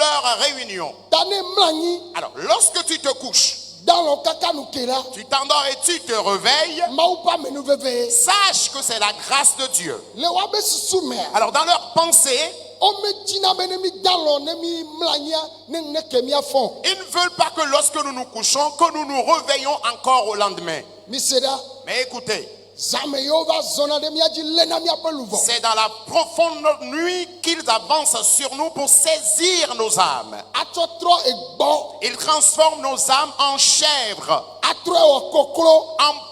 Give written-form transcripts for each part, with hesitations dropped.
leur réunion. Alors, lorsque tu te couches, tu t'endors et tu te réveilles, sache que c'est la grâce de Dieu. Alors, dans leur pensée, ils ne veulent pas que lorsque nous nous couchons, que nous nous réveillons encore au lendemain. Mais écoutez, c'est dans la profonde nuit qu'ils avancent sur nous pour saisir nos âmes. Ils transforment nos âmes en chèvres, en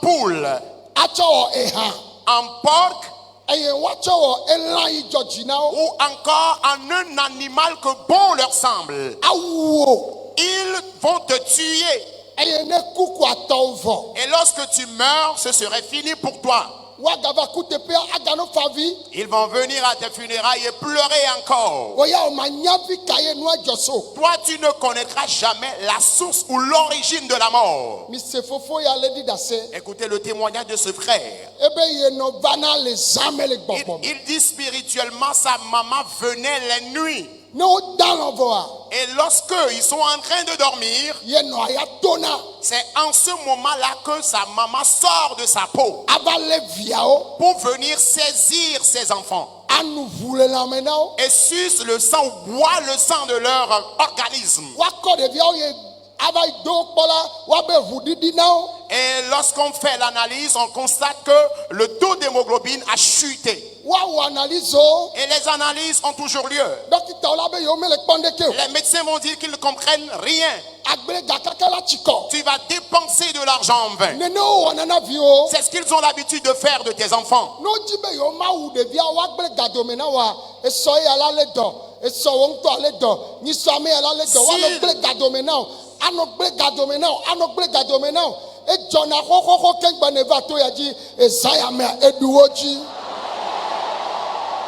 poules, en porc, ou encore en un animal que bon leur semble. Ils vont te tuer. Et lorsque tu meurs, ce serait fini pour toi. Ils vont venir à tes funérailles et pleurer encore. Toi, tu ne connaîtras jamais la source ou l'origine de la mort. Écoutez le témoignage de ce frère. Il dit spirituellement, sa maman venait la nuit. Et lorsque ils sont en train de dormir, c'est en ce moment-là que sa maman sort de sa peau pour venir saisir ses enfants et suce le sang ou boit le sang de leur organisme. Et lorsqu'on fait l'analyse, on constate que le taux d'hémoglobine a chuté. Et les analyses ont toujours lieu. Les médecins vont dire qu'ils ne comprennent rien. Tu vas dépenser de l'argent en vain. C'est ce qu'ils ont l'habitude de faire de tes enfants.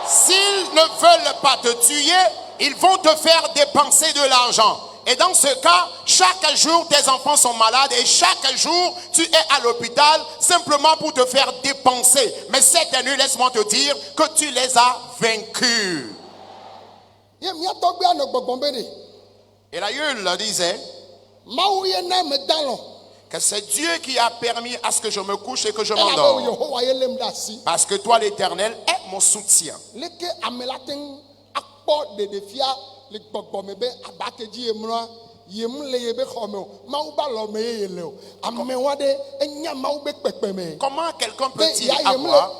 S'ils ne veulent pas te tuer, ils vont te faire dépenser de l'argent. Et dans ce cas, chaque jour, tes enfants sont malades et chaque jour, tu es à l'hôpital simplement pour te faire dépenser. Mais cette nuit, laisse-moi te dire que tu les as vaincus. Et la Yule disait que c'est Dieu qui a permis à ce que je me couche et que je m'endors. Parce que toi, l'Éternel, est mon soutien. Comment quelqu'un peut-il avoir?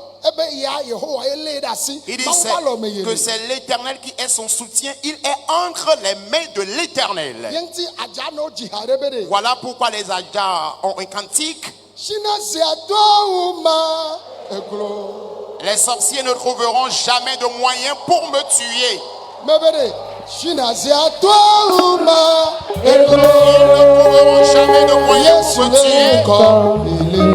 Il dit que c'est l'Éternel qui est son soutien. Il est entre les mains de l'Éternel. Voilà pourquoi les Adjas ont un cantique. Les sorciers ne trouveront jamais de moyens pour me tuer. Ils ne trouveront jamais de moyens pour me tuer.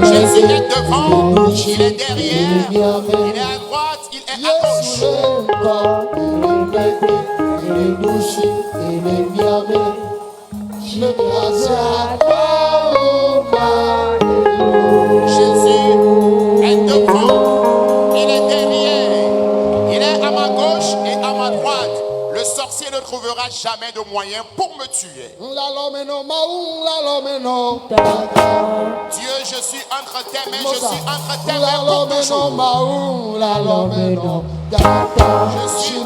Jésus est devant, il est derrière, il est à droite, il est à gauche. Jésus est devant, il est derrière, il est à ma gauche et à ma droite. Le sorcier ne trouvera jamais de moyens pour me tuer. Dieu, je suis entre tes mains, je suis entre tes mains pour toujours. Je suis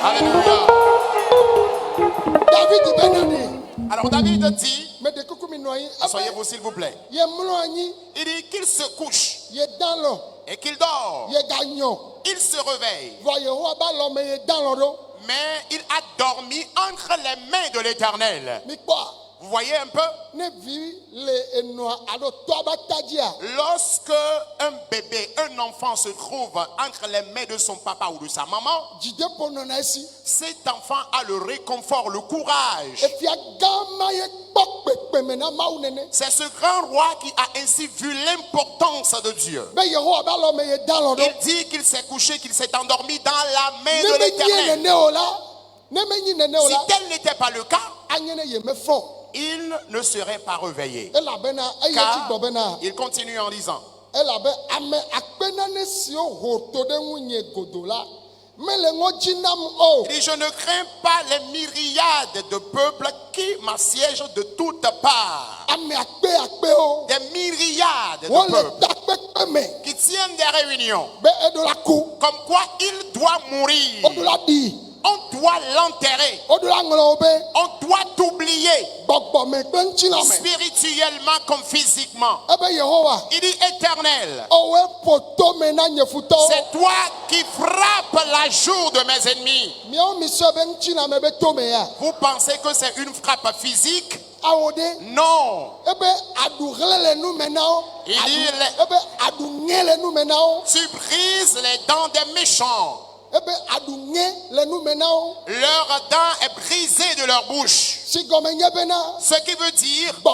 Alléluia. Alors David dit, asseyez-vous s'il vous plaît. Il dit qu'il se couche et qu'il dort. Il se réveille. Mais il a dormi entre les mains de l'Éternel. Vous voyez un peu? Lorsque un bébé, un enfant se trouve entre les mains de son papa ou de sa maman, cet enfant a le réconfort, le courage. C'est ce grand roi qui a ainsi vu l'importance de Dieu. Il dit qu'il s'est couché, qu'il s'est endormi dans la main de l'Éternel. Si tel n'était pas le cas, il ne serait pas réveillé. Car il continue en disant, il dit, je ne crains pas les myriades de peuples qui m'assiègent de toutes parts. Des myriades de peuples qui tiennent des réunions. Comme quoi il doit mourir. On doit l'enterrer. On doit t'oublier. Spirituellement comme physiquement. Il dit éternel. C'est toi qui frappes la joue de mes ennemis. Vous pensez que c'est une frappe physique? Non. Il dit, tu brises les dents des méchants. Leur dent est brisée de leur bouche. Ce qui veut dire que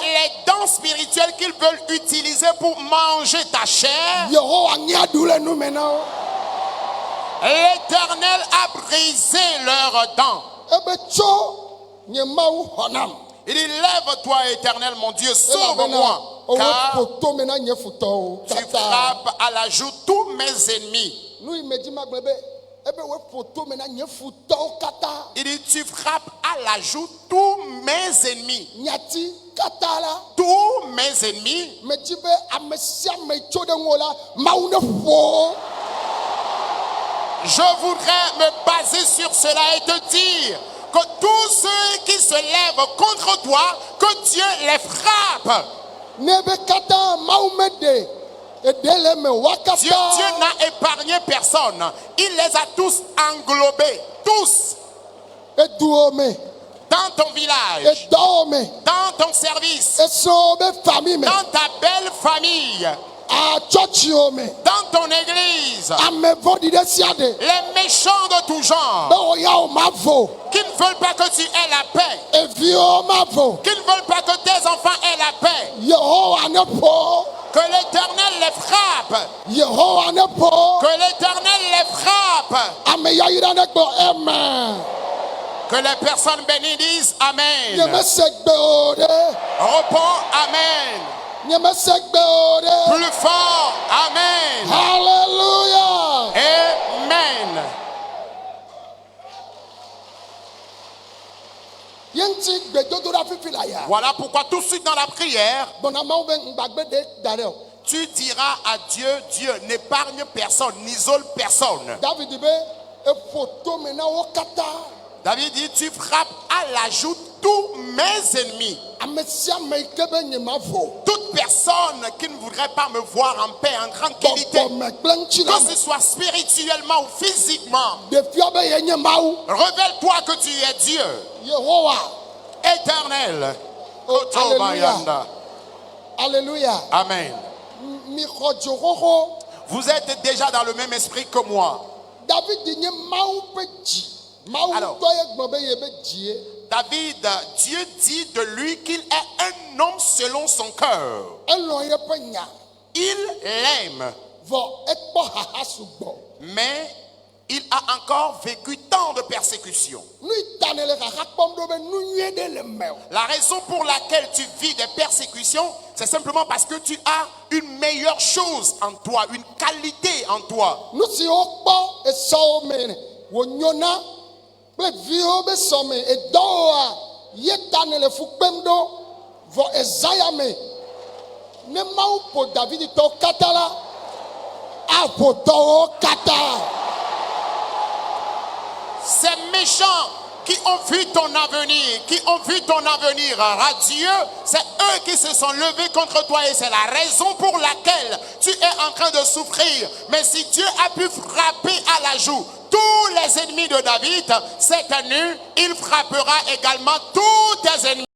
les dents spirituelles qu'ils veulent utiliser pour manger ta chair, l'Éternel a brisé leurs dents. Il dit, lève-toi, Éternel, mon Dieu, sauve-moi, car tu frappes à la joue tous mes ennemis. Il dit, tu frappes à la joue tous mes ennemis. Tous mes ennemis. Je voudrais me baser sur cela et te dire que tous ceux qui se lèvent contre toi, que Dieu les frappe. Dieu n'a épargné personne. Il les a tous englobés. Tous. Dans ton village. Dans ton service. Dans ta belle famille. Dans ton église, les méchants de tout genre qui ne veulent pas que tu aies la paix, qui ne veulent pas que tes enfants aient la paix, que l'Éternel les frappe, que l'Éternel les frappe, que les personnes bénies disent Amen. Réponds Amen. Plus fort, Amen. Hallelujah. Amen. Voilà pourquoi tout de suite dans la prière, tu diras à Dieu, Dieu n'épargne personne, n'isole personne. David dit, tu frappes à la joue tous mes ennemis. Toute personne qui ne voudrait pas me voir en paix, en tranquillité, que ce soit spirituellement ou physiquement, révèle-toi que tu es Dieu. Éternel. Alléluia. Alléluia. Amen. Vous êtes déjà dans le même esprit que moi. Alors, David, Dieu dit de lui qu'il est un homme selon son cœur. Il l'aime. Mais il a encore vécu tant de persécutions. La raison pour laquelle tu vis des persécutions, c'est simplement parce que tu as une meilleure chose en toi, une qualité en toi. Ces méchants qui ont vu ton avenir, radieux, c'est eux qui se sont levés contre toi et c'est la raison pour laquelle tu es en train de souffrir. Mais si Dieu a pu frapper à la joue tous les ennemis de David, cette nuit, il frappera également tous tes ennemis.